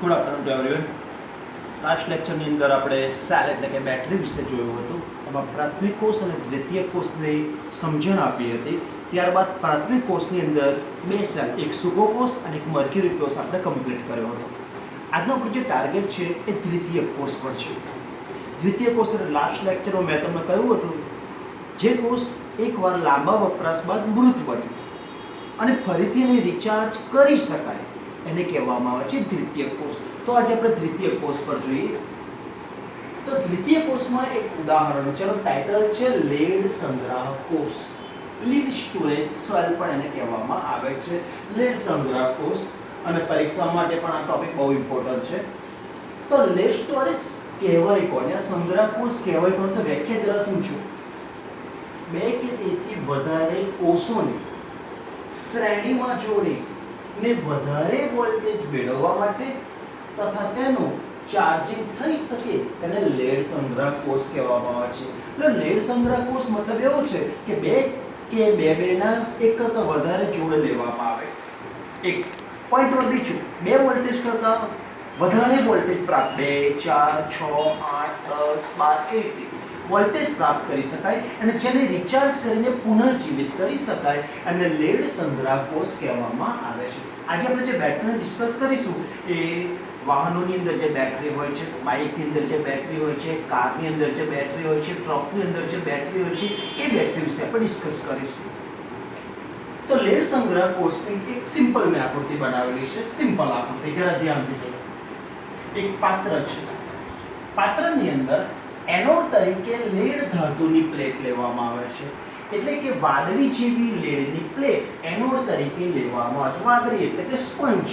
Good afternoon to everyone. Last લેક્ચરની અંદર આપણે સેલ એટલે કે બેટરી વિશે જોયું હતું. એમાં પ્રાથમિક કોષ અને દ્વિતીયક કોષની સમજણ આપી હતી. ત્યારબાદ પ્રાથમિક કોષની અંદર બે સેલ, એક સુકોકોષ અને એક મર્ક્યુરી કોષ આપણે કમ્પ્લીટ કર્યો હતો. આજનો આપણો જે ટાર્ગેટ છે એ દ્વિતીયક કોષ પર છે. દ્વિતીયક કોષ એટલે લાસ્ટ લેક્ચરમાં મેં તમને કહ્યું હતું, જે કોષ એકવાર લાંબા વપરાશ બાદ મૃત બને અને ફરીથી એને રિચાર્જ કરી શકાય એને કહેવામાં આવે છે દ્વિતીયક કોષ. તો આજે આપણે દ્વિતીયક કોષ પર જોઈએ. તો દ્વિતીયક કોષમાં એક ઉદાહરણ, ચલો ટાઇટલ છે લેડ સંગ્રાહક કોષ. લીડ સ્ટોરેજ સેલ પણ એને કહેવામાં આવે છે, લેડ સંગ્રાહક કોષ. અને પરીક્ષા માટે પણ આ ટોપિક બહુ ઇમ્પોર્ટન્ટ છે. તો લેડ સ્ટોરેજ કહેવાય કોને, આ સંગ્રાહક કોષ કહેવાય કોને, તો વ્યાખ્યા જરા સમજો. બે કે તેથી વધારે કોષોને શ્રેણીમાં જોડી ને વધારે વોલ્ટેજ મેળવવા માટે તથા તેનું ચાર્જિંગ થઈ શકે તેને લેડ સંગ્રાહક કોષ કહેવામાં આવે છે. એટલે લેડ સંગ્રાહક કોષ મતલબ એવો છે કે બેના એક કરતાં વધારે જોડે લેવામાં આવે. એક પોઈન્ટ પર બીજું, બે વોલ્ટેજ કરતાં વધારે વોલ્ટેજ પ્રાપ્ત 2, 4, 6, 8, 10, 12 એ રીતે વોલ્ટેજ પ્રાપ્ત કરી શકાય અને જેને રિચાર્જ કરીને પુનઃજીવિત કરી શકાય અને લેડ સંગ્રાહક કોષ કહેવામાં આવે છે. આજે આપણે જે બેટરીને ડિસ્કસ કરીશું એ વાહનોની અંદર જે બેટરી હોય છે, બાઇકની અંદર જે બેટરી હોય છે, કારની અંદર જે બેટરી હોય છે, ટ્રકની અંદર જે બેટરી હોય છે, એ બેટરી વિશે આપણે ડિસ્કસ કરીશું. તો લેડ સંગ્રાહક કોષની એક સિમ્પલ મેં આકૃતિ બનાવેલી છે. સિમ્પલ આકૃતિ, જરા ધ્યાનથી જુઓ. એક પાત્ર છે. પાત્રની અંદર એનોડ તરીકે લેડ ધાતુની પ્લેટ લેવામાં આવે છે. એટલે કે વાદળી જેવી લેડની પ્લેટ એનોડ તરીકે લેવામાં આવે છે. વાદળી એટલે કે સ્પંજ.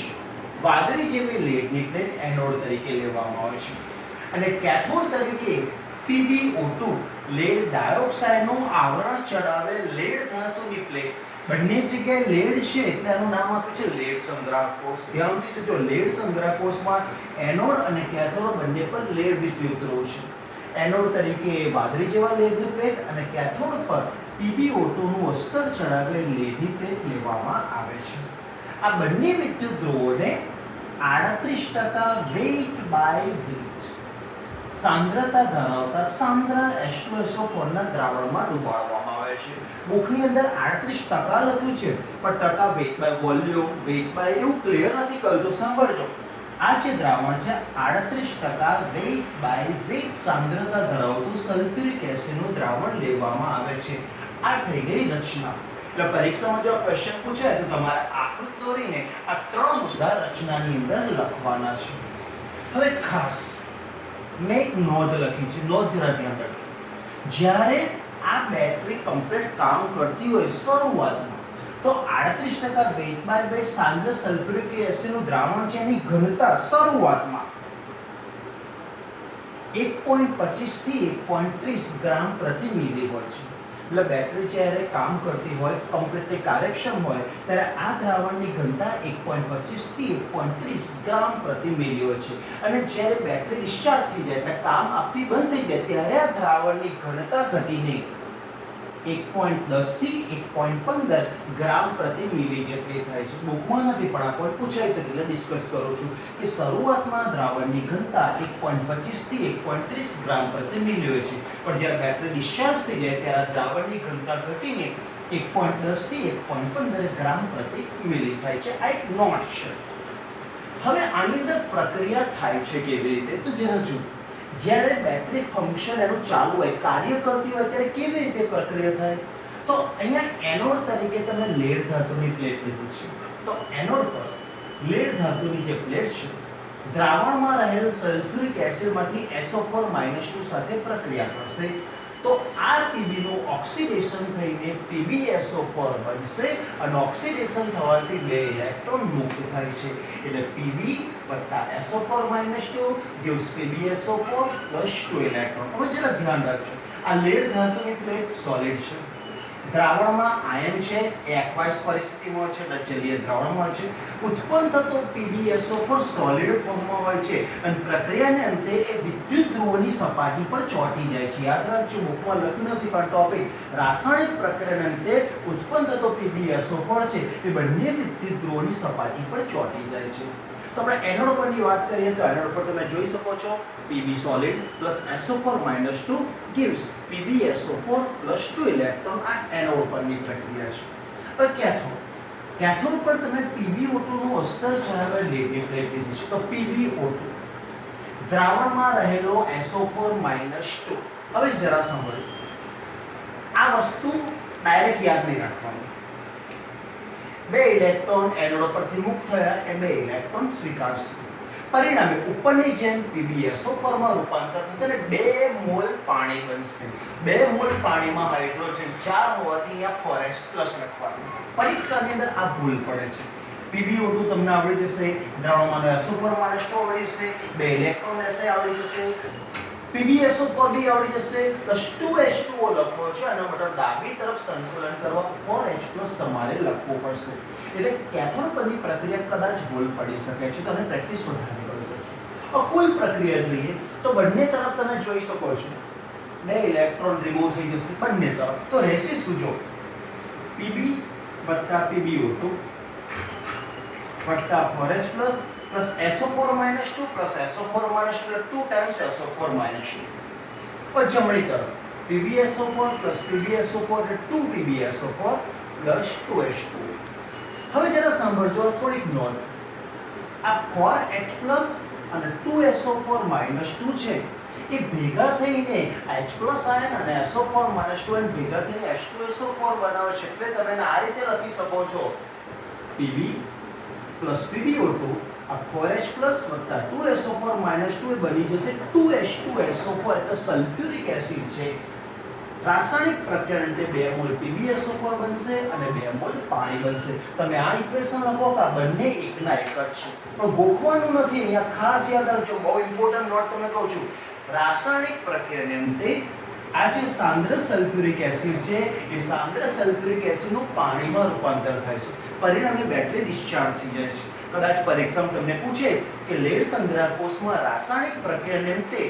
વાદળી જેવી લેડની પ્લેટ એનોડ તરીકે લેવામાં આવે છે. અને કેથોડ તરીકે PbO2 લેડ ડાયોક્સાઇડનું આવરણ ચડાવેલ લેડ ધાતુની પ્લેટ. બંને જગ્યાએ લેડ છે એટલે આનું નામ આપ્યું છે લેડ સંગ્રાહક કોષ. ધ્યાનથી જોજો, લેડ સંગ્રાહક કોષમાં એનોડ અને કેથોડ બંને પર લેડ વિદ્યુત ધ્રુવ છે. એનોડ તરીકે વાદળી જેવા લેડની પ્લેટ અને કેથોડ પર PbO2 નું અસ્તર ચડાવેલ લેડની પ્લેટ લેવામાં આવે છે. આ બંને વિદ્યુત ધ્રુવોને 38% વેઇટ બાય વેઇટ સાંદ્રતા ધરાવતા સાંદ્ર H2SO4 ના દ્રાવણમાં ડુબાડવામાં આવે છે. બુકની અંદર 38% લખ્યું છે પણ ટકા weight by volume, weight by એવું ક્લિયર નથી કર્યું. તો સાંભળજો, આ જે દ્રાવણ છે 38% વેઇટ બાય વેઇટ સાંદ્રતા ધરાવતું સલ્ફ્યુરિક એસિડનું દ્રાવણ લેવામાં આવે છે. આ થઈ ગઈ રચના. એટલે પરીક્ષામાં જો ક્વેશ્ચન પૂછાય તો તમારે આકૃતિ દોરીને આ ત્રણ મુદ્દા રચનાની અંદર લખવાના છે. હવે ખાસ મેં એક નોંધ લખી છે, નોંધ જરા ધ્યાન રાખજો. જ્યારે આ બેટરી કમ્પ્લીટ કામ કરતી હોય શરૂઆતમાં, તો 38% વેઇટ બાય વેઇટ સાંદ્ર સલ્ફ્યુરિક એસિડનું દ્રાવણ છે એની ઘનતા શરૂઆતમાં 1.25 થી 1.30 ગ્રામ પ્રતિ મિલી હોય છે. એટલે બેટરી જ્યારે કામ કરતી હોય, કમ્પ્લીટલી કાર્યક્ષમ હોય, ત્યારે આ દ્રાવણની ઘનતા 1.25 થી 1.30 ગ્રામ પ્રતિ મિલી હોય છે. અને જ્યારે બેટરી ડિસ્ચાર્જ થઈ જાય, એટલે કામ આપતી બંધ થઈ જાય, ત્યારે આ દ્રાવણની ઘનતા ઘટીને 1.10 થી 1.15 ગ્રામ પ્રતિ મિલી જેટલી થાય છે. બુકમાં નથી પણ આ કોઈ પૂછાઈ શકે એટલે ડિસ્કસ કરું છું કે શરૂઆતમાં દ્રાવણની ઘનતા 1.25 થી 1.30 ગ્રામ પ્રતિ મિલી હોય છે, પણ જ્યારે બેટરી ડિસ્ચાર્જ થઈ જાય ત્યારે દ્રાવણની ઘનતા ઘટીને 1.10 થી 1.15 ગ્રામ પ્રતિ મિલી થાય છે. આ એક નોટ છે. હવે આની અંદર પ્રક્રિયા થાય છે કેવી રીતે, તો જરા જુઓ. જ્યારે બેટરી ફંક્શન એનું ચાલુ હોય, કાર્ય કરતી હોય, ત્યારે કેવી રીતે પ્રક્રિયા થાય? તો અહીંયા એનોડ તરીકે તમે લેડ ધાતુની પ્લેટ લીધી છે. તો એનોડ પર લેડ ધાતુની જે પ્લેટ છે, દ્રાવણમાં રહેલ સલ્ફ્યુરિક એસિડમાંથી SO4-2 સાથે પ્રક્રિયા કરશે. તો RPb નું ઓક્સિડેશન થઈને PbSO4 બનશે અને ઓક્સિડેશન થવાથી બે ઇલેક્ટ્રોન મુક્ત થાય છે. એટલે Pb + SO4-2 gives PbSO4 + 2 electron. હવે જરા ધ્યાન રાખજો, આ લેડ ધાતુની પ્લેટ સોલિડ છે. દ્રાવણમાં આયન છે, એક્વાયસ પરિસ્થિતિમાં છે, એટલે જલીય દ્રાવણમાં છે. ઉત્પન્ન થતો PbSO4 સોલિડ ફોર્મમાં હોય છે અને પ્રક્રિયાને અંતે એ વિદ્યુત ધ્રુવોની સપાટી પર ચોંટી જાય છે. યાદ રાખજો, બુકમાં લખ્યું નથી પણ ટોપિક, રાસાયણિક પ્રક્રિયાને અંતે ઉત્પન્ન થતો PbSO4 છે એ બંને વિદ્યુત ધ્રુવોની સપાટી પર ચોંટી જાય છે. તો આપણે એનોડ પરની વાત કરીએ તો એનોડ પર તમે જોઈ શકો છો Pb solid plus SO4 - 2 gives PbSO4 plus 2 electron. આ એનોડ પરની પ્રક્રિયા છે. હવે કેથોડ પર તમે PbO2 નું અસ્તર ચડાવેલ લેતી છે. તો PbO2 દ્રાવણમાં રહેલો SO4 - 2. હવે જરા સાંભળો, આ વસ્તુ ડાયરેક્ટ યાદ નહીં રાખવાની. બે ઇલેક્ટ્રોન એનોડ પરથી મુક્ત થયા એ બે ઇલેક્ટ્રોન સ્વીકારશે. પરિણામે ઉપરની જેમ PbSO4 માં રૂપાંતર થશે અને 2 મોલ પાણી બનશે. 2 મોલ પાણીમાં હાઇડ્રોજન 4 હોવાથી અહીંયા 4H+ લખવાનું. પરીક્ષાની અંદર આ ભૂલ પડે છે. PbO2 તમને આવડી જશે, દ્રાવણમાં SO4 - 2 આવડી જશે, બે ઇલેક્ટ્રોન લેશે આવડી જશે, PbSO4 બી આવડી જશે, પ્લસ 2H2O લખવો છે અને મતલબ ડાબી તરફ સંતુલન કરવા 4H+ તમારે લખવું પડશે. એટલે કેથોડ પરની પ્રક્રિયા કદાચ ભૂલ પડી શકે છે, તો પ્રેક્ટિસ વધારવી પડશે. હવે કુલ પ્રક્રિયા જોઈએ તો બંને તરફ તમે જોઈ શકો છો બે ઇલેક્ટ્રોન રિમૂવ થઈ જશે બંને તરફ. તો રહેશે શું? જો Pb વત્તા PbO2 વત્તા 4H+ plus SO4 - 2 plus SO4 - 2 times SO4 - 2. और जमणी तरफ PbSO4 plus PbSO4 એટલે 2 PbSO4 plus 2H2. હવે જરા સાંભળજો, થોડીક નોંધ. આ 4H+ અને 2SO4 - 2 છે એ ભેગા થઈને H+ આયન અને SO4 - 2 આયન ભેગા થઈને H2SO4 બનાવે છે. એટલે તમે આ રીતે લખી શકો છો Pb plus PbO2 આ 4H+ વત્તા 2SO4 - 2 બની જશે 2H2SO4 એટલે સલ્ફ્યુરિક એસિડ છે. રાસાયણિક પ્રક્રિયા અંતે 2 મોલ PbSO4 બનશે અને 2 મોલ પાણી બનશે. તમે આ ઇક્વેશન લખો કે આ બંને એકના એક જ છે, પણ ગોખવાનું નથી. અહીંયા ખાસ યાદ રાખજો, બહુ ઇમ્પોર્ટન્ટ નોટ તમને કહું છું. રાસાયણિક પ્રક્રિયાને અંતે આ જે સાંદ્ર સલ્ફ્યુરિક એસિડ છે એ સાંદ્ર સલ્ફ્યુરિક એસિડનું પાણીમાં રૂપાંતર થાય છે. પરિણામે બેટરી ડિસ્ચાર્જ થઈ જાય છે. કદાચ પરીક્ષામાં તમને પૂછે કે લેડ સંગ્રાહકોષમાં રાસાયણિક પ્રક્રિયાને અંતે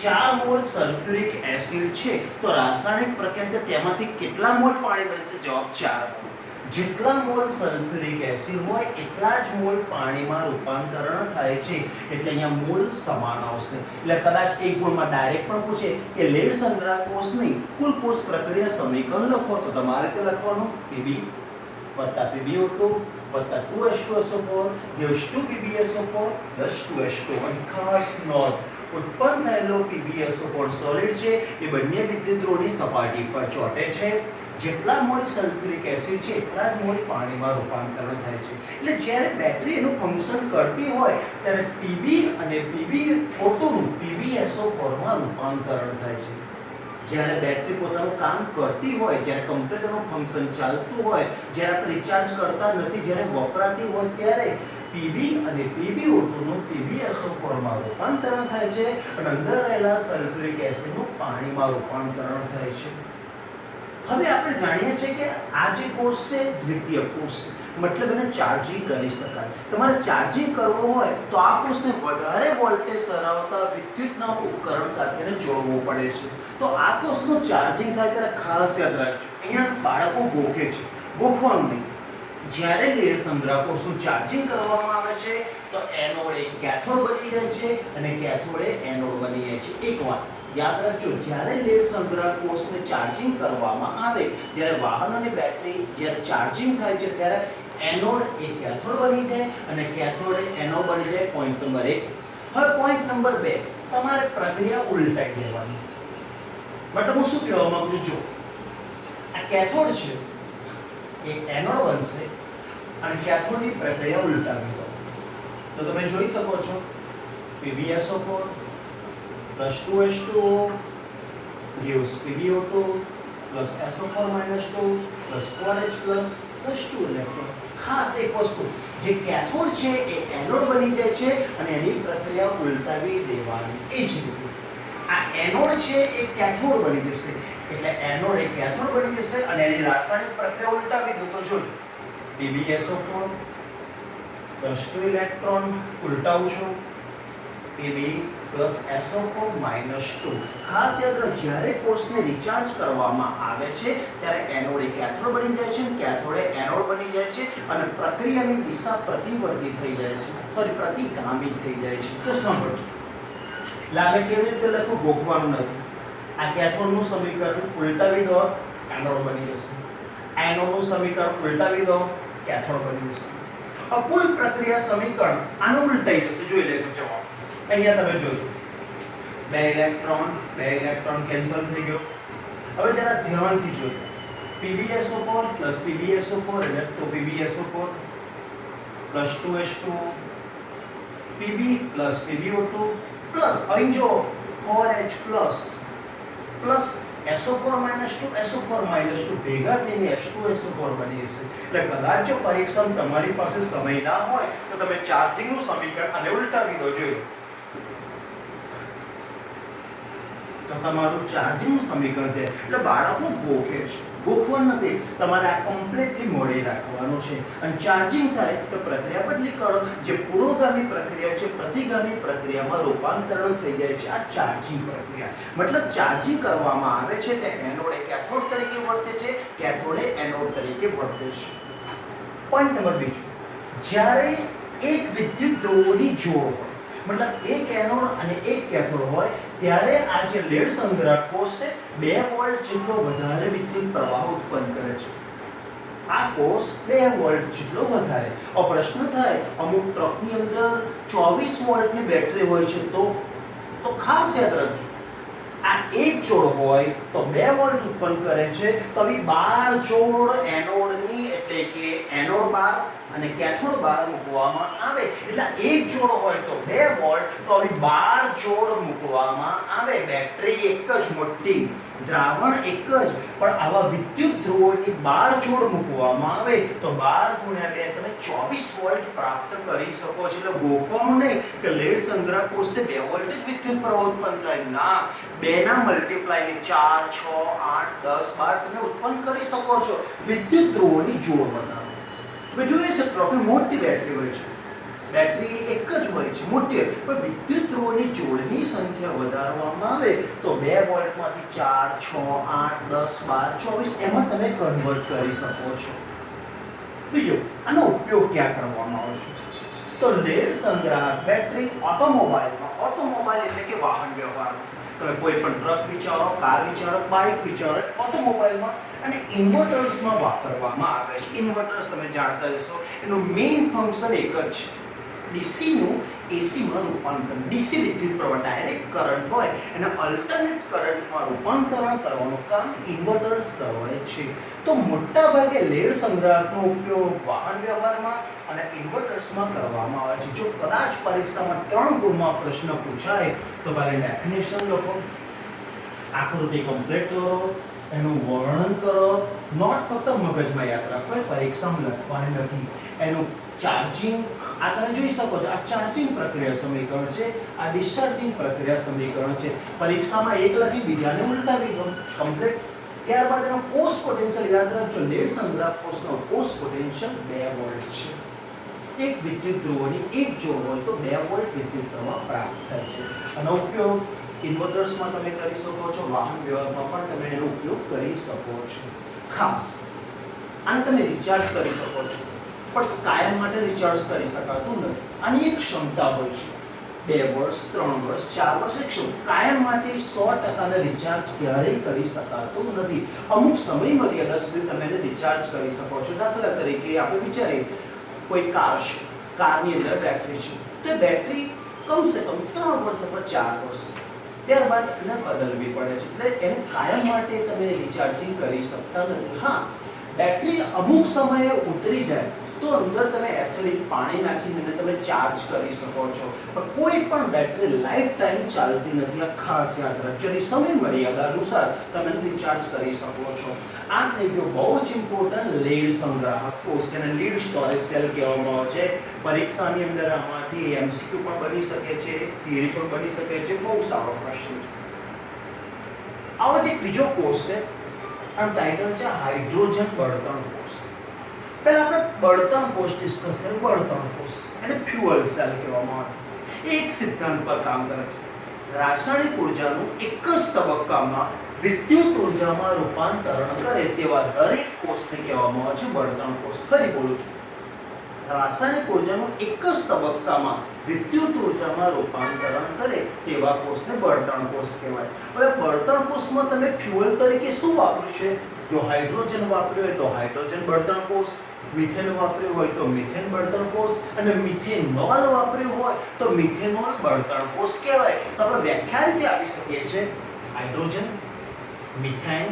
4 મોલ સલ્ફ્યુરિક એસિડ છે, તો રાસાયણિક પ્રક્રિયા તેમાંથી કેટલા મોલ પાણી બનશે? જવાબ 4 મોલ. જેટલા મોલ સલ્ફ્યુરિક એસિડ હોય એટલા જ મોલ પાણીમાં રૂપાંતરણ થાય છે. એટલે અહીંયા મોલ સમાન આવશે. એટલે કદાચ એક ગુણમાં ડાયરેક્ટ પણ પૂછે કે લેડ સંગ્રાહકોષની કુલ કોષ પ્રક્રિયા સમીકરણ લખો, તો તમારે તે લખવાનું Pb વત્તા PbO2 વત્તા 2H2SO4 gives 2 PbSO4 plus 2H2. અને ખાસ નોંધ, ઉત્પન્ન થયેલો PbSO4 સોલિડ છે એ બંને વિદ્યુતધ્રુવની સપાટી પર ચોંટે છે. જેટલા મોલ સલ્ફ્યુરિક એસિડ છે એટલા જ મોલ પાણીમાં રૂપાંતરણ થાય છે. એટલે જ્યારે બેટરી એનું ફંક્શન કરતી હોય ત્યારે Pb અને PbO2 નું PbSO4 માં રૂપાંતરણ થાય છે. જ્યારે બેટરી પોતાનું કામ કરતી હોય, જ્યારે કમ્પ્યુટરનું ફંક્શન ચાલતું હોય, જ્યારે આપણે રિચાર્જ કરતા નથી, જ્યારે વપરાતી હોય ત્યારે Pb અને PbO2 નું PbSO4 માં રૂપાંતરણ થાય છે અને અંદર રહેલા સલ્ફ્યુરિક એસિડનું પાણીમાં રૂપાંતરણ થાય છે. હવે આપણે જાણીએ છીએ કે આ જે કોષ છે દ્વિતીય કોષ, મતલબ એને ચાર્જિંગ કરી શકાય. તમારે ચાર્જિંગ કરવું હોય તો આ કોષને વધારે વોલ્ટેજ ધરાવતા વિદ્યુતના ઉપકરણ સાથે જોડવું પડે છે. તો આ કોષનું ચાર્જિંગ થાય ત્યારે ખાસ યાદ રાખજો, અહીંયા બાળકો ગોખે છે, ગોખવાનું નહીં. જ્યારે લેડ સંગ્રાહકોષનું ચાર્જિંગ કરવામાં આવે છે તો એનોડ એક કેથોડ બની જાય છે અને કેથોડ એ એનોડ બની જાય છે. એક વાત યાદ રાખજો, જ્યારે લેડ સંગ્રાહકોષને ચાર્જિંગ કરવામાં આવે, જ્યારે વાહન અને બેટરી જ્યારે ચાર્જિંગ થાય છે ત્યારે એનોડ એ કેથોડ બની જાય અને કેથોડ એ એનોડ બની જાય. Point number 1. હવે પોઈન્ટ નંબર 2, તમારે પ્રક્રિયા ઉલટાઈ દેવાની. બટ હું શું કહેવા માંગુ છું, જો આ કેથોડ છે એ એનોડ બનશે અને કેથોડની પ્રક્રિયા ઉલટાવી દો તો તમે જોઈ શકો છો PbSO4 plus 2H2O gives PbO2 plus SO4 - 2 plus 4H plus 2 electron. ખાસ એક વસ્તુ, જે કેથોડ છે એ એનોડ બની જાય છે અને એની પ્રક્રિયા ઉલટાવી દેવાની. એ જ રીતે આ એનોડ છે એ કેથોડ બની જશે, એટલે એનોડ એ કેથોડ બની જશે અને એની રાસાયણિક પ્રક્રિયા ઉલટાવી દો તો જોજો PbSO4 plus 2 ઇલેક્ટ્રોન ઉલટાવું છું Pb પ્લસ SO4 -2. ખાસ યાદ રાખો, જ્યારે કોષને રિચાર્જ કરવામાં આવે છે ત્યારે એનોડ એ કેથોડ બની જાય છે અને કેથોડ એ એનોડ બની જાય છે અને પ્રક્રિયાની દિશા પ્રતિવર્તી થઈ જાય છે, પ્રતિગામી થઈ જાય છે. તો સમજો, લાગે કેવી રીતે લખું, ગોખવાનું નથી. આ કેથોડનું સમીકરણ ઉલટાવી દો, એનોડ બની જશે. એનોડનું સમીકરણ ઉલટાવી દો, કેથોડ બની જશે. કુલ પ્રક્રિયા સમીકરણ આનું ઉલટાઈ જશે. જોઈ લેજો જવાબ. અહીંયા તમે જોજો, બે ઇલેક્ટ્રોન કેન્સલ થઈ ગયો. હવે જરા ધ્યાનથી જોજો, PbSO4 પ્લસ PbSO4 એટલે તો PbSO4 plus 2H2 Pb plus PbO2 plus અહીં જો 4H પ્લસ SO4 -2 SO4 -2 ભેગા થઈને H2SO4 બની જશે. એટલે કદાચ જો પરીક્ષામાં તમારી પાસે સમય ના હોય તો તમે ચાર્જિંગનું સમીકરણ અને ઉલટાવી દો. જોજો તો તમારું ચાર્જિંગનું સમીકરણ છે. એટલે બાળકો ગોખે છે, ગોખવાનું નથી, તમારે આ કમ્પ્લીટલી મોડી રાખવાનું છે. અને ચાર્જિંગ થાય તો પ્રક્રિયા બદલી કરો. જે પુરોગામી પ્રક્રિયા છે પ્રતિગામી પ્રક્રિયામાં રૂપાંતરણ થઈ જાય છે. આ ચાર્જિંગ પ્રક્રિયા મતલબ ચાર્જિંગ કરવામાં આવે છે તે એનોડ એ કેથોડ તરીકે વર્તે છે, કેથોડ એ એનોડ તરીકે વર્તે છે. પોઈન્ટ નંબર 2, જ્યારે એક વિદ્યુત ધ્રુવોની જોડ હોય, મતલબ એક એનોડ અને એક કેથોડ હોય, ત્યારે આ જે લેડ સંગ્રાહક કોષ છે 2 વોલ્ટ જેટલો વધારે વિદ્યુત પ્રવાહ ઉત્પન્ન કરે છે. આ કોષ 2 વોલ્ટ જેટલો વધારે. પ્રશ્ન થાય, અમુક ટ્રકની અંદર 24 વોલ્ટની બેટરી હોય છે, તો ખાસ યાદ રાખજો, આ એક જોડ હોય તો 2 વોલ્ટ ઉત્પન્ન કરે છે. તો આવી 12 જોડ એનોડની એટલે કે એનોડ બાર અને કેથોડ બાર મૂકવામાં આવે. એટલે એક જોડ હોય તો 2 વોલ્ટ, તો આવી 12 જોડ મૂકવામાં આવે. બેટરી એક જ મોટી, દ્રાવણ એક જ, પણ આવા વિદ્યુત ધ્રુવોની 12 જોડ મૂકવામાં આવે તો 12 × 2 તમે 24 વોલ્ટ પ્રાપ્ત કરી શકો છો. એટલે ગોખવાનું નહીં કે લેડ સંગ્રાહક કોષે 2 વોલ્ટ જ વિદ્યુત પ્રવાહ ઉત્પન્ન થાય. ના, 2 ના મલ્ટીપ્લાય ને 4, 6, 8, 10, 12 તમે ઉત્પન્ન કરી શકો છો. વિદ્યુત ધ્રુવોની જોડ બનાવો. તમે જોઈએ છે ટ્રકની મોટી બેટરી હોય છે, બેટરી એક જ હોય છે મોટી, પણ વિદ્યુત ધ્રુવોની જોડની સંખ્યા વધારવામાં આવે તો 2 વોલ્ટમાંથી 4, 6, 8, 10, 12, 24 એમાં તમે કન્વર્ટ કરી શકો છો. બીજું, આનો ઉપયોગ ક્યાં કરવામાં આવે છે? તો લેડ સંગ્રાહક બેટરી ઓટોમોબાઈલ એટલે કે વાહન વ્યવહારમાં, તમે કોઈ પણ ટ્રક વિચારો, કાર વિચારો, બાઇક વિચારો, ઓટોમોબાઈલમાં અને ઇન્વર્ટર્સમાં વાપરવામાં આવે છે. ઇન્વર્ટર્સ તમે જાણતા હશો, એનું મેઇન ફંક્શન એક જ છે, ડીસીનું એસીમાં રૂપાંતર. ડીસી વિદ્યુત પ્રવાહ ડાયરેક્ટ કરંટ હોય એને અલ્ટરનેટ કરંટમાં રૂપાંતરણ કરવાનું કામ ઇન્વર્ટર્સ કરે છે. તો મોટા ભાગે લેડ સંગ્રાહકનો ઉપયોગ વાહન વ્યવહારમાં અને ઇન્વર્ટર્સમાં કરવામાં આવે છે. જો કદાચ પરીક્ષામાં 3 ગુણમાં પ્રશ્ન પૂછાય તો પહેલા ડેફિનેશન લખો, આકૃતિ કમ્પ્લીટ કરો, એનું વર્ણન કરો. નોટ ફક્ત મગજમાં યાદ રાખો, પરીક્ષામાં લખવાની નથી. એનું ચાર્જિંગ આ તમે જોઈ શકો છો, આ ચાર્જિંગ પ્રક્રિયા સમીકરણ છે, આ ડિસ્ચાર્જિંગ પ્રક્રિયા સમીકરણ છે. પરીક્ષામાં એક લખી બીજાને ઉલટાવી દો, કમ્પ્લીટ. ત્યારબાદ એનો કોષ પોટેન્શિયલ યાદ રાખજો. લેડ સંગ્રાહક કોષનો કોષ પોટેન્શિયલ 2 વોલ્ટ છે. એક વિદ્યુત ધ્રુવોની એક જોડ હોય તો 2 વોલ્ટ વિદ્યુત પ્રવાહ પ્રાપ્ત થાય છે. આનો ઉપયોગ ઇન્વર્ટર્સમાં તમે કરી શકો છો, વાહન વ્યવહારમાં પણ તમે એનો ઉપયોગ કરી શકો છો. ખાસ આને તમે રિચાર્જ કરી શકો છો, પણ કાયમ માટે રિચાર્જ કરી શકાતું નથી. આની એક ક્ષમતા હોય છે, 2 વર્ષ, 3 વર્ષ, 4 વર્ષ, એક કાયમ માટે 100% રિચાર્જ ક્યારેય કરી શકાતું નથી. અમુક સમય મર્યાદા સુધી તમે એને રિચાર્જ કરી શકો છો. દાખલા તરીકે આપણે વિચારીએ કોઈ કાર છે, કારની અંદર બેટરી છે, તો બેટરી કમસે કમ 3 વર્ષ અથવા 4 વર્ષ, ત્યારબાદ એને બદલવી પડે છે. એટલે એને કાયમ માટે તમે રિચાર્જિંગ કરી શકતા નથી. હા, બેટરી અમુક સમયે ઉતરી જાય તો અંદર તમે એસિડિક પાણી નાખીને તમે ચાર્જ કરી શકો છો, પણ કોઈ પણ બેટરી લાઈફ ટાઈમ ચાલતી નથી. આ ખાસ યાદ રાખજો. એની સમય મર્યાદા અનુસાર તમે રિચાર્જ કરી શકો છો. આ થઈ ગયો બહુ જ ઇમ્પોર્ટન્ટ લેડ સંગ્રાહક કોષ, જેને લીડ સ્ટોરેજ સેલ કહેવામાં આવે છે. પરીક્ષાની અંદર આમાંથી એમસીક્યુ પણ બની શકે છે, થિયરી પણ બની શકે છે. બહુ સારો પ્રશ્ન છે. આવો જે બીજો કોષ છે, આનું ટાઇટલ છે હાઇડ્રોજન બળતણ કોષ. પહેલા આપણે બળતણ કોષ ડિસ્કસ કરીએ. બળતણ કોષ એને ફ્યુઅલ સેલ કહેવામાં આવે. એક સિદ્ધાંત પર કામ કરે છે. રાસાયણિક ઉર્જાનું એક જ તબક્કામાં વિદ્યુત ઉર્જામાં રૂપાંતરણ કરે તેવા દરેક કોષને કહેવામાં આવે છે બળતણ કોષ. ફરી બોલું છું, રાસાયણિક ઉર્જાનું એક જ તબક્કામાં વિદ્યુત ઉર્જામાં રૂપાંતરણ કરે તેવા કોષને બળતણ કોષ કહેવાય. હવે બળતણ કોષમાં તમે ફ્યુઅલ તરીકે શું વાપર્યું છે? જો હાઇડ્રોજન વાપર્યું હોય તો હાઇડ્રોજન બળતણ કોષ, મિથેન વાપર્યું હોય તો મિથેન બળતણ કોષ, અને મિથેનોલ વાપર્યું હોય તો મિથેનોલ બળતણ કોષ કહેવાય. તો આપણે વ્યાખ્યા રીતે આપી શકીએ છીએ હાઇડ્રોજન, મિથેન,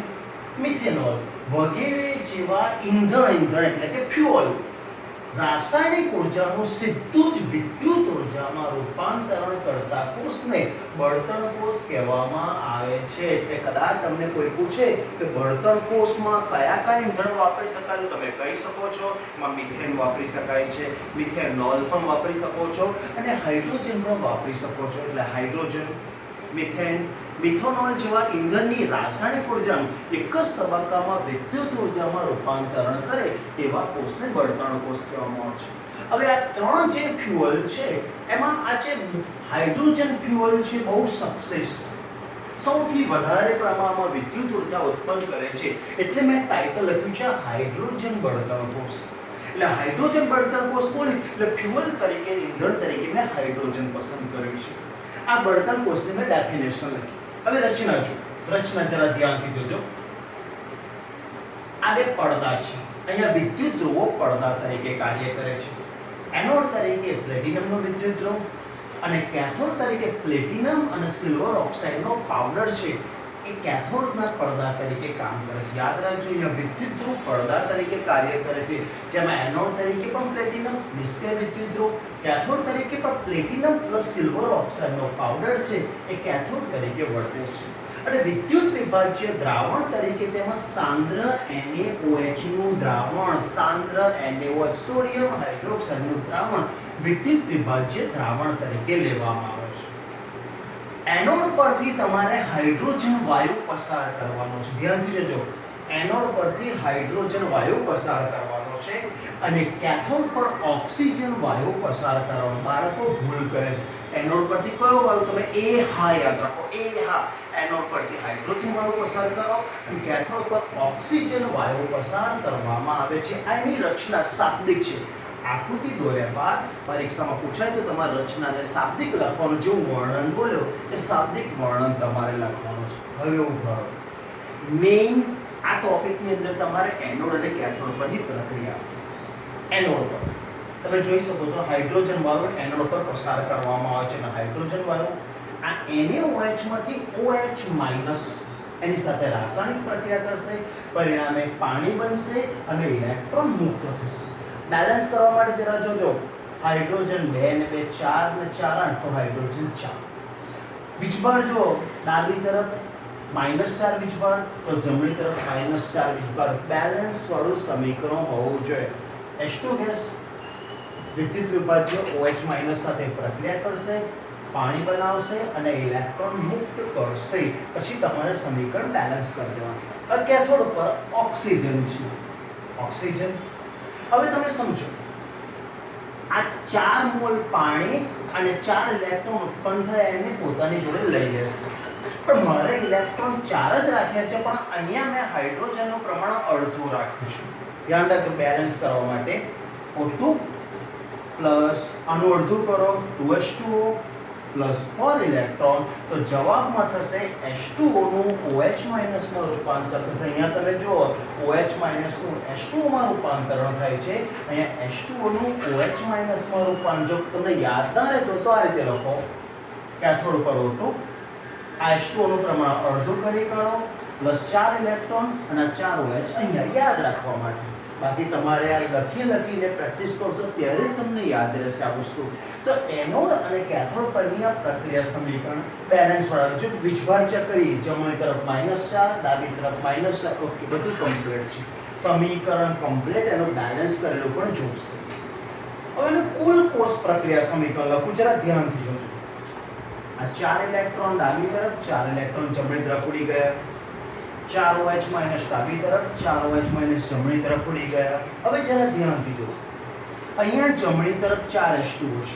મિથેનોલ વગેરે જેવા ઇંધણ એટલે કે ફ્યુઅલ રાસાયણિક ઉર્જાનું સીધું જ વિદ્યુત ઉર્જામાં રૂપાંતરણ કરતા કોષને બળતણ કોષ કહેવામાં આવે છે. એટલે કદાચ તમને કોઈ પૂછે કે બળતણ કોષમાં કયા ઇંધણ વાપરી શકાય, તો તમે કહી શકો છો એમાં મિથેન વાપરી શકાય છે, મિથેનોલ પણ વાપરી શકો છો, અને હાઇડ્રોજન પણ વાપરી શકો છો. એટલે હાઇડ્રોજન, મિથેન, મિથેનોલ જેવા ઇંધણની રાસાયણિક ઉર્જાનું એક જ તબક્કામાં વિદ્યુત ઉર્જામાં રૂપાંતરણ કરે તેવા કોષને બળતણ કોષ કહેવામાં આવે છે. હવે આ ત્રણ જે ફ્યુઅલ છે એમાં આ જે હાઇડ્રોજન ફ્યુઅલ છે બહુ સક્સેસ, સૌથી વધારે પ્રમાણમાં વિદ્યુત ઉર્જા ઉત્પન્ન કરે છે. એટલે મેં ટાઇટલ લખ્યું છે હાઇડ્રોજન બળતણ કોષ. એટલે હાઇડ્રોજન બળતણ કોષ બોલીશ એટલે ફ્યુઅલ તરીકે, ઇંધણ તરીકે મેં હાઇડ્રોજન પસંદ કર્યું છે. આ બળતણ કોષની મેં ડેફિનેશન લખી. હવે રચના જો, રચના જરા ધ્યાનથી જોજો. આ બે પડદા છે, અહીંયા વિદ્યુત ધ્રુવો પડદા તરીકે કાર્ય કરે છે. એનોડ તરીકે પ્લેટિનમનો વિદ્યુત ધ્રુવ અને કેથોડ તરીકે પ્લેટિનમ અને સિલ્વર ઓક્સાઇડનો પાવડર છે એ કેથોડના પડદા તરીકે કામ કરે છે. યાદ રાખજો, અહીંયા વિદ્યુત ધ્રુવ પડદા તરીકે કાર્ય કરે છે, જેમાં એનોડ તરીકે પણ પ્લેટિનમ નિષ્ક્રિય વિદ્યુત ધ્રુવ, કેથોડ તરીકે પણ પ્લેટિનમ પ્લસ સિલ્વર ઓક્સાઇડનો પાવડર છે એ કેથોડ તરીકે વર્તે છે. અને વિદ્યુત વિભાજ્ય દ્રાવણ તરીકે તેમાં સાંદ્ર NaOH નું દ્રાવણ, સાંદ્ર NaOH સોડિયમ હાઇડ્રોક્સાઇડનું દ્રાવણ વિદ્યુત વિભાજ્ય દ્રાવણ તરીકે લેવામાં આવે છે. એનોડ પરથી તમારે હાઇડ્રોજન વાયુ પસાર કરવાનો છે. ધ્યાનથી જોજો, એનોડ પરથી હાઇડ્રોજન વાયુ પસાર કરવાનો છે અને કેથોડ પર ઓક્સિજન વાયુ પસાર કરવાનો. બાળકો ભૂલ કરે છે. એનોડ પરથી કયો વાયુ? તમે એ હા યાદ રાખો, એ હા. એનોડ પરથી હાઇડ્રોજન વાયુ પસાર કરો અને કેથોડ પર ઓક્સિજન વાયુ પસાર કરવામાં આવે છે. આ એની રચના શાબ્દિક છે. આકૃતિ દોર્યા બાદ પરીક્ષામાં પૂછાય તો તમારે રચનાને શાબ્દિક લખવાનું. જેવું વર્ણન બોલ્યો એ શાબ્દિક વર્ણન તમારે લખવાનું છે. હવે એવું કરો, મેઇન આ ટોપિકની અંદર તમારે એનોડ અને કેથોડ પરની પ્રક્રિયા, એનોડ પર તમે જોઈ શકો છો હાઇડ્રોજન વાયુ એનોડ પર પસાર કરવામાં આવે છે. અને હાઇડ્રોજન વાયુ આ NaOH માંથી OH- એની સાથે રાસાયણિક પ્રક્રિયા કરશે, પરિણામે પાણી બનશે અને ઇલેક્ટ્રોન મુક્ત થશે. બેલેન્સ કરવા માટે જરા જોજો, હાઇડ્રોજન 2 અને 2 4 અને 4 8 તો હાઇડ્રોજન 4. વીજભાર જો ડાબી તરફ -4 વીજભાર તો જમણી તરફ -4 વીજભાર. બેલેન્સ વાળું સમીકરણ હોવું જોઈએ. H2 ગેસ વિદ્યુત વિભાજ્ય OH- સાથે પ્રક્રિયા કરશે, પાણી બનાવશે અને ઇલેક્ટ્રોન મુક્ત કરશે. પછી તમારે સમીકરણ બેલેન્સ કરી દેવાનું. હવે કેથોડ પર ઓક્સિજન છે, ઓક્સિજન. હવે તમે સમજો, આ 4 મોલ પાણી અને 4 ઇલેક્ટ્રોન ઉત્પન્ન થયા એને પોતાની જોડે લઈ લેશે. પણ મારે ઇલેક્ટ્રોન 4 જ રાખ્યા છે, પણ અહીંયા મેં હાઇડ્રોજનનું પ્રમાણ અડધું રાખ્યું છે. ધ્યાન રાખજો, બેલેન્સ કરવા માટે O2 પ્લસ આનું અડધું કરો 2H2O પ્લસ 4 ઇલેક્ટ્રોન, તો જવાબમાં થશે H2O નું OH- માં રૂપાંતર થશે. અહીંયા તમે જુઓ OH- નું H2O માં રૂપાંતરણ થાય છે. અહીંયા H2O નું OH- માં રૂપાંતર. જો તમને યાદ ના રહે તો આ રીતે લખો, કેથોડ પર O2, આ H2O નું પ્રમાણ અડધું કરી કાઢો પ્લસ 4 ઇલેક્ટ્રોન અને 4 OH અહીંયા યાદ રાખવા માટે. બાકી તમારે આ લખીને પ્રેક્ટિસ કરશો ત્યારે તમને યાદ રહેશે આ વસ્તુ. તો એનોડ અને કેથોડ પરની આ પ્રક્રિયા સમીકરણ બેલેન્સ વાળા છે. વીજભાર ચેક કરી, જમણી તરફ -4, ડાબી તરફ -4. ઓકે, બધું કમ્પ્લીટ છે. સમીકરણ કમ્પ્લીટ, એનું બેલેન્સ કરેલું પણ જોશે. હવે એનું કુલ કોષ પ્રક્રિયા સમીકરણ લખું, જરા ધ્યાનથી જોજો. આ 4 ઇલેક્ટ્રોન ડાબી તરફ, 4 ઇલેક્ટ્રોન જમણી તરફ ઉડી ગયા, 4 OH- ડાબી તરફ, 4 OH- જમણી તરફ ઉડી ગયા. હવે જરા ધ્યાનથી જુઓ, અહીંયા જમણી તરફ 4 H2O છે,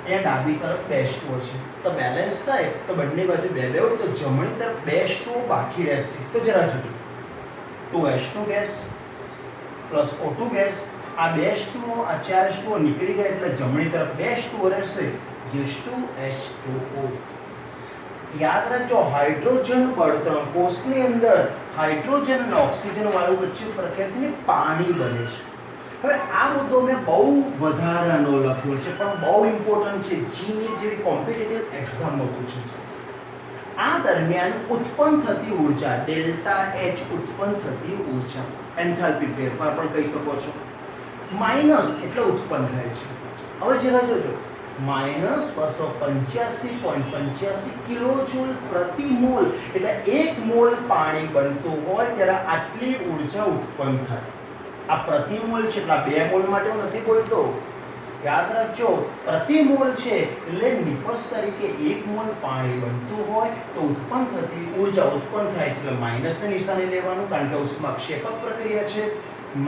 અહીંયા ડાબી તરફ 2 H2O છે, તો બેલેન્સ થાય તો બંને બાજુ 2 હોય તો જમણી તરફ 2 H2O બાકી રહેશે. તો જરા જોજો 2H2 gas plus O2 gas, આ 2 H2O આ 4 H2O નીકળી ગયા એટલે જમણી તરફ 2 H2O રહેશે, gives to H2O. યાદ રાખજો હાઇડ્રોજન બળતણ કોષની અંદર હાઇડ્રોજન અને ઓક્સિજન વાળું વચ્ચે પ્રક્રિયાથી પાણી બને છે. હવે આ મુદ્દો મેં બહુ વધારાનો લખ્યો છે પણ બહુ ઇમ્પોર્ટન્ટ છે, જીની જેવી કોમ્પિટિટિવ એક્ઝામમાં પૂછે છે. આ દરમિયાન ઉત્પન્ન થતી ઊર્જા ડેલ્ટા H ઉત્પન્ન થતી ઊર્જા એન્થાલ્પી ફેરફાર પણ કહી શકો છો. માઇનસ એટલે ઉત્પન્ન થાય છે. હવે જરા જોજો -285.85 કિલોજૂલ પ્રતિ મોલ એટલે 1 મોલ પાણી બનતું હોય ત્યારે આટલી ઊર્જા ઉત્પન્ન થાય. આ પ્રતિ મોલ છે એટલે 2 મોલ માટે હું નથી બોલતો, યાદ રાખજો પ્રતિ મોલ છે એટલે નિપજ તરીકે 1 મોલ પાણી બનતું હોય તો ઉત્પન્ન થતી ઊર્જા ઉત્પન્ન થાય છે એટલે માઇનસની નિશાની લેવાનું કારણ કે ઉષ્માક્ષેપક પ્રક્રિયા છે.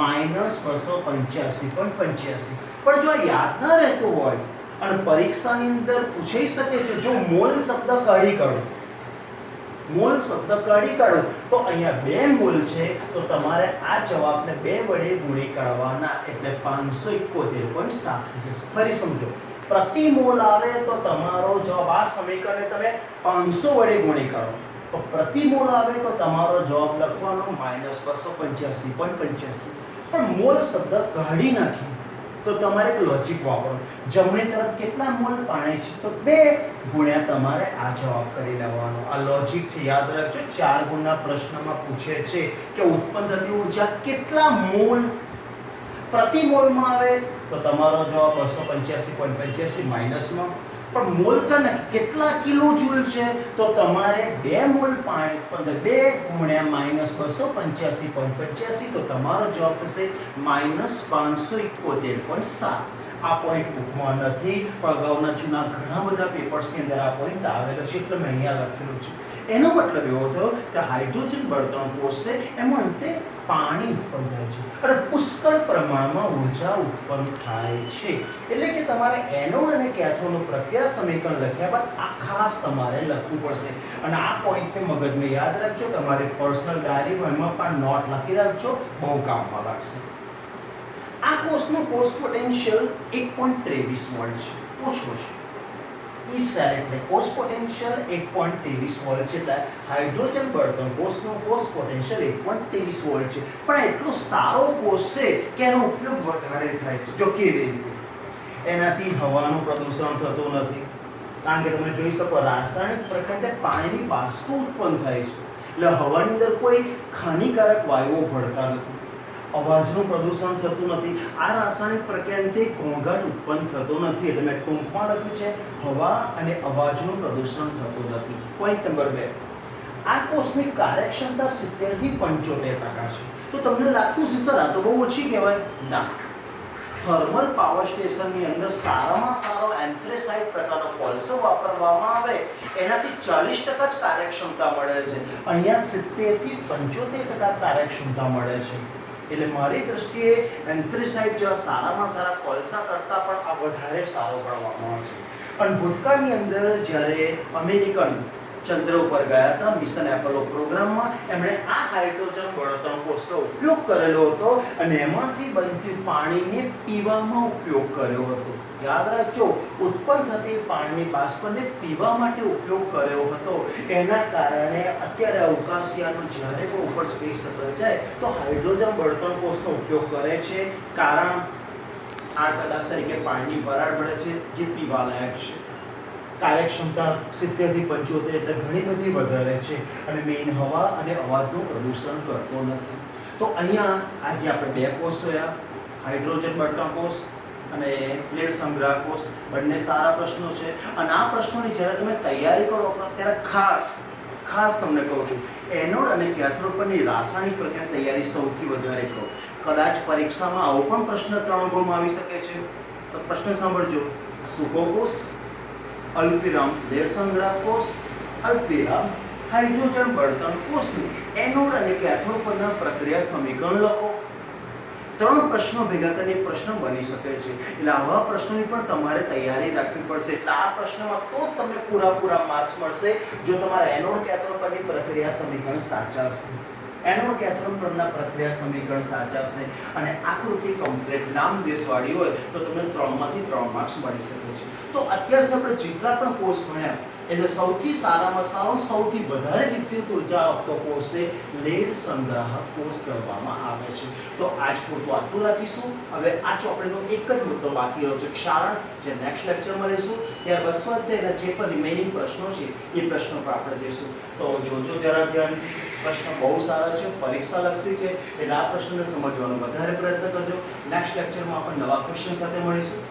-285.85 પણ જો યાદ ન રહેતું હોય અને પરીક્ષાની અંદર પૂછાઈ શકે છે, જો મોલ શબ્દ કાઢી કાઢો તો અહીંયા 2 મોલ છે તો તમારે આ જવાબને 2 વડે ગુણી કાઢવાના એટલે 571.7 થઈ જશે. ફરી સમજો પ્રતિ મોલ આવે તો તમારો જવાબ આ સમીકરણને તમે 500 વડે ગુણી કાઢો તો પ્રતિ મોલ આવે તો તમારો જવાબ લખવાનો -285.85. પણ મોલ શબ્દ કાઢી નાખી તો તમારે એક લોજિક વાપરો, જમણી તરફ કેટલા મોલ પાણી છે તો 2 ગુણ્યા તમારે આ જવાબ કરી લેવાનો. આ લોજિક છે, યાદ રાખજો 4 ગુણના પ્રશ્નમાં પૂછે છે કે ઉત્પન્ન થતી ઊર્જા કેટલા મોલ પ્રતિ મોલમાં આવે તો તમારો જવાબ 285.85 માઇનસમાં. પણ મોલ કને કેટલા કિલો જૂલ છે તો તમારે 2 મોલ પાણી 2 ગુણ્યા -285.85 તો તમારો જવાબ થશે -571.7. આ પોઈન્ટ બુકમાં નથી પણ અગાઉના જૂના ઘણા બધા પેપર્સની અંદર આ પોઈન્ટ આવેલો છે એટલે મેં અહીંયા લખેલું છે. એનો મતલબ એવો થયો કે હાઇડ્રોજન બળતણ કોષ છે એમાં અંતે પાણી ઉત્પન્ન થાય છે અને પુષ્કળ પ્રમાણમાં ઊર્જા ઉત્પન્ન થાય છે. એટલે કે તમારે એનોડ અને કેથોડનું પ્રક્રિયા સમીકરણ લખ્યા બાદ આ ખાસ તમારે લખવું પડશે અને આ પોઈન્ટને મગજમાં યાદ રાખજો. તમારી પર્સનલ ડાયરીમાં એમાં પણ નોટ લખી રાખજો, બહુ કામમાં લાગશે. આ કોષનું કોષ પોટેન્શિયલ 1.23 વોલ્ટ છે. પૂછો છે ઈ સેલ એટલે કોષ પોટેન્શિયલ 1.23 વોલ્ટ છે એટલે હાઇડ્રોજન બળતણ કોષનું કોષ પોટેન્શિયલ 1.23 વોલ્ટ છે. પણ એટલો સારો કોષ છે કે એનો ઉપયોગ વધારે થાય છે. જો કેવી રીતે? એનાથી હવાનું પ્રદૂષણ થતું નથી કારણ કે તમે જોઈ શકો રાસાયણિક પ્રક્રિયાથી પાણીની બાષ્પો ઉત્પન્ન થાય છે એટલે હવાની અંદર કોઈ હાનિકારક વાયુઓ ભળતા નથી. અવાજનું પ્રદૂષણ થતું નથી. આ રાસાયણિક પ્રક્રિયાથી ઘોંઘાટ ઉત્પન્ન થતો નથી એટલે મેં ટૂંકમાં લખ્યું છે હવા અને અવાજનું પ્રદૂષણ થતું નથી. પોઈન્ટ નંબર 2, આ કોષની કાર્યક્ષમતા 70 થી 75% છે. તો તમને લાગતું છે સર આ તો બહુ ઓછી કહેવાય? ના, થર્મલ પાવર સ્ટેશનની અંદર સારામાં સારો એન્થ્રેસાઇટ પ્રકારનો કોલસો વાપરવામાં આવે એનાથી 40% જ કાર્યક્ષમતા મળે છે. અહીંયા 70 થી 75% કાર્યક્ષમતા મળે છે. એટલે મારી દ્રષ્ટિએ એન્થ્રેસાઇટ જેવા સારામાં સારા કોલસા કરતાં પણ આ વધારે સારો ગણવામાં આવે છે. પણ ભૂતકાળની અંદર જ્યારે અમેરિકન ચંદ્ર ઉપર ગયા હતા મિશન એપોલો પ્રોગ્રામમાં, એમણે આ હાઇડ્રોજન બળતણ કોષનો ઉપયોગ કરેલો હતો અને એમાંથી બનતું પાણીને પીવામાં ઉપયોગ કર્યો હતો. યાદ રાખજો ઉત્પન્ન થતી પાણીની બાષ્પને પીવા માટે ઉપયોગ કર્યો હતો. એના કારણે અત્યારે અવકાશયાનો જ્યારે પણ ઉપર સ્પેસ શટલ જાય તો હાઇડ્રોજન બળતણ કોષનો ઉપયોગ કરે છે કારણ આ પદાર્થ તરીકે પાણીની વરાળ મળે છે જે પીવા લાયક છે. કાર્યક્ષમતા 70 થી 75 એટલે ઘણી બધી વધારે છે અને મેઇન હવા અને અવાજનું પ્રદૂષણ કરતો નથી. તો અહીંયા આજે આપણે 2 કોષ જોયા, હાઇડ્રોજન બળતણ કોષ અને પ્લેટ સંગ્રહ કોષ. બંને સારા પ્રશ્નો છે અને આ પ્રશ્નોની જ્યારે તમે તૈયારી કરો ત્યારે ખાસ તમને કહું છું એનોડ અને કેથોડ પરની રાસાયણિક પ્રક્રિયા તૈયારી સૌથી વધારે કરો. કદાચ પરીક્ષામાં આવો પણ પ્રશ્ન 3 ગુણમાં આવી શકે છે. પ્રશ્ન સાંભળજો, સૂકો કોષ, અલ્પવિરામ પ્લેટ સંગ્રહ કોષ, અલ્પવિરામ હાઇડ્રોજન બળતણ કોષની એનોડ અને કેથોડ પરના પ્રક્રિયા સમીકરણ લખો. 3 પ્રશ્નો ભેગા કરીને એક પ્રશ્ન બની શકે છે. એટલે આવા પ્રશ્નોની પણ તમારે તૈયારી રાખવી પડશે. એટલે આ પ્રશ્નમાં તો જ તમને પૂરા માર્ક્સ મળશે જો તમારા એનોડ કેથોડ પરની પ્રક્રિયા સમીકરણ સાચા હશે. એનોડ કેથોડ પરના પ્રક્રિયા સમીકરણ સાચા હશે અને આકૃતિ કમ્પ્લીટ નામ દેશવાળી હોય તો તમને 3 માંથી 3 માર્ક્સ મળી શકે છે. તો અત્યારે આપણે જેટલા પણ કોર્સ ભણ્યા એટલે સૌથી સારામાં સારો સૌથી વધારે વિદ્યુત ઉર્જા આપતો કોર્સ છે લેડ સંગ્રાહક કોર્સ કહેવામાં આવે છે. તો આજ પૂરતું આટલું રાખીશું. હવે આ ચોપડીનો એક જ મુદ્દો બાકી રહ્યો છે ક્ષારણ, જે નેક્સ્ટ લેક્ચરમાં લઈશું. ત્યાર સ્વાધ્યાયના જે પણ રિમેનિંગ પ્રશ્નો છે એ પ્રશ્નો પર આપણે જઈશું. તો જોજો જરા ધ્યાનથી, પ્રશ્ન બહુ સારા છે, પરીક્ષા લક્ષી છે એટલે આ પ્રશ્નને સમજવાનો વધારે પ્રયત્ન કરજો. નેક્સ્ટ લેક્ચરમાં આપણે નવા ક્વેશ્ચન સાથે મળીશું.